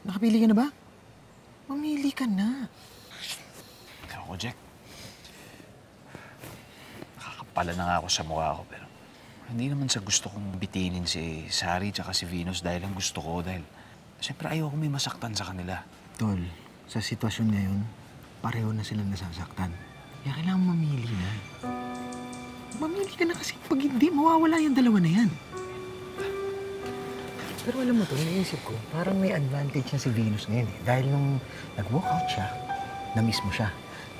Nakapili ka na ba? Mamili ka na. Ako, Jack. Nakakapala na nga ako sa mukha ko, pero hindi naman sa gusto kong bitinin si Sari tsaka si Venus dahil ang gusto ko, dahil siyempre ayoko may masaktan sa kanila. Tol, sa sitwasyon ngayon, pareho na silang nasasaktan. Kaya kailangan mamili na. Mamili ka na kasi pag hindi, mawawala yung dalawa na yan. Pero alam mo to, iniisip ko, parang may advantage na si Venus ngayon eh. Dahil nung nag-walkout siya, na-miss mo siya.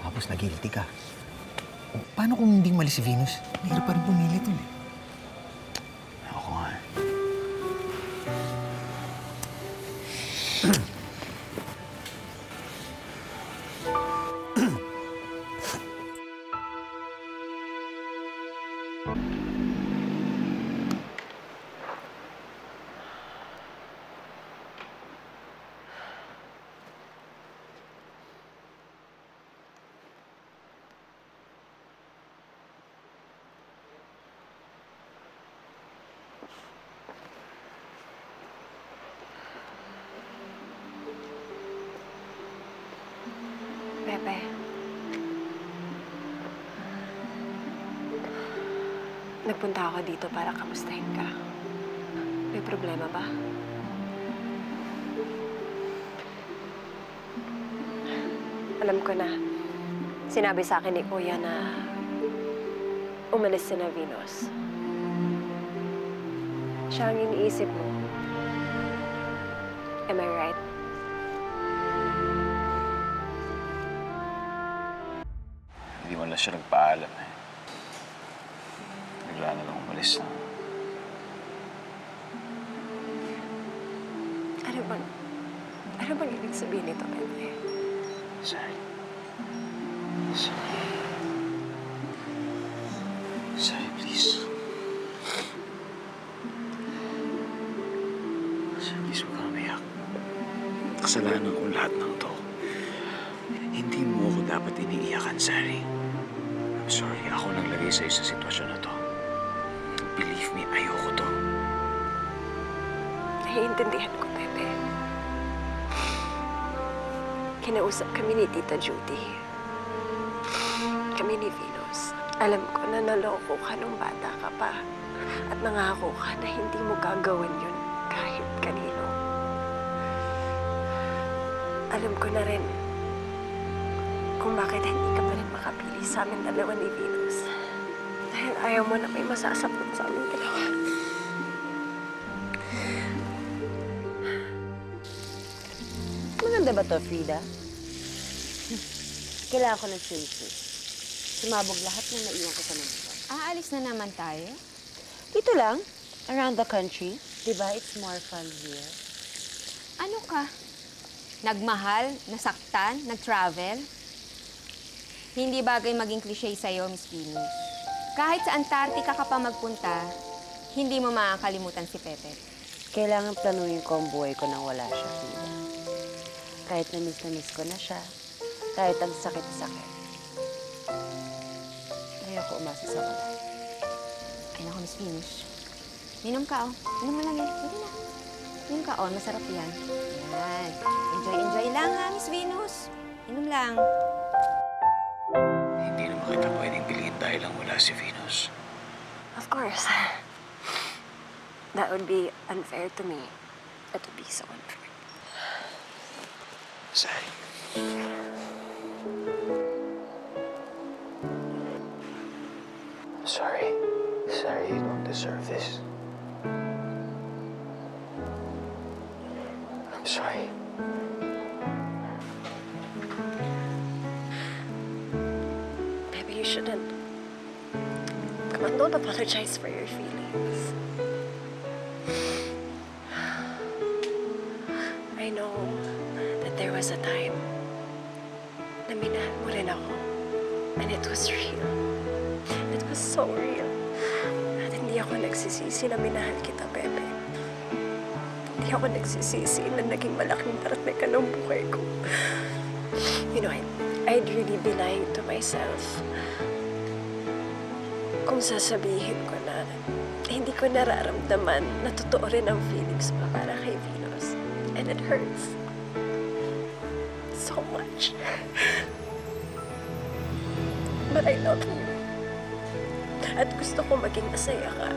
Tapos nag-guilty ka. O, paano kung hindi mali si Venus? Mahirap pa rin pumili tol eh. Ako nga. Pepe. Nagpunta ako dito para kamustahin ka. May problema ba? Alam ko na. Sinabi sa akin ni Kuya na umalis si na Venus. Siya ang iniisip mo. Am I right? Hindi mo na siya nagpaalam eh. Bigla na lang umalis na. Ano bang ibig sabihin nito, Pepe? Sorry. Sorry. Sorry, please. Sorry, please, huwag kang umiyak. Kasalanan ko lahat ng to. Hindi mo ako dapat iniiyakan, Sari. I'm sorry, ako naglagay sa'yo sa sitwasyon na to. Believe me, ayoko to. Naiintindihan ko, Pepe. Kinausap kami ni Tita Judy. Kami ni Venus. Alam ko na naloko ka nung bata ka pa. At nangako ka na hindi mo gagawin yun kahit kanino. Alam ko na rin kung bakit hindi ka pa rin makapili sa amin dalawa ni Venus. Dahil ayaw mo na may masasapot sa amin dalawa. Maganda ba to, Frida? Kailangan ko ng swimsuit. Sumabog lahat ng naiwan ko sa manila. Aalis na naman tayo? Dito lang, around the country. Diba, it's more fun here. Ano ka? Nagmahal, nasaktan, nag-travel? Hindi bagay maging cliche sa'yo, Miss Venus. Kahit sa Antarctica ka pa magpunta, hindi mo makakalimutan si Pepe. Kailangan planuhin ko ang buhay ko nang wala siya, Frida. Kahit na-miss ko na siya, kahit ang sakit-sakit. Ayoko umasa sa wala. Ay, naku, Miss Venus. Minom ka, oh. Minom mo lang eh. Sige na. Minom ka, oh. Masarap yan. Yan. Enjoy lang, ha, Miss Venus. Minom lang. Hindi naman kita pwedeng piliin dahil lang wala si Venus. Of course. That would be unfair to me. That would be so unfair. Sari. Sorry. Sorry, you don't deserve this. I'm sorry. Baby, you shouldn't. Come on, don't apologize for your feelings. I know that there was a time na minahal mo rin ako. And it was real. It was so real. At hindi ako nagsisisi na minahal kita, Pepe. Hindi ako nagsisisi na naging malaking parte ka ng buhay ko. You know, I'd really be lying to myself kung sasabihin ko na hindi ko nararamdaman na totoo rin ang feelings mo para kay Venus. And it hurts. so much. But I love you. At gusto ko maging masaya ka.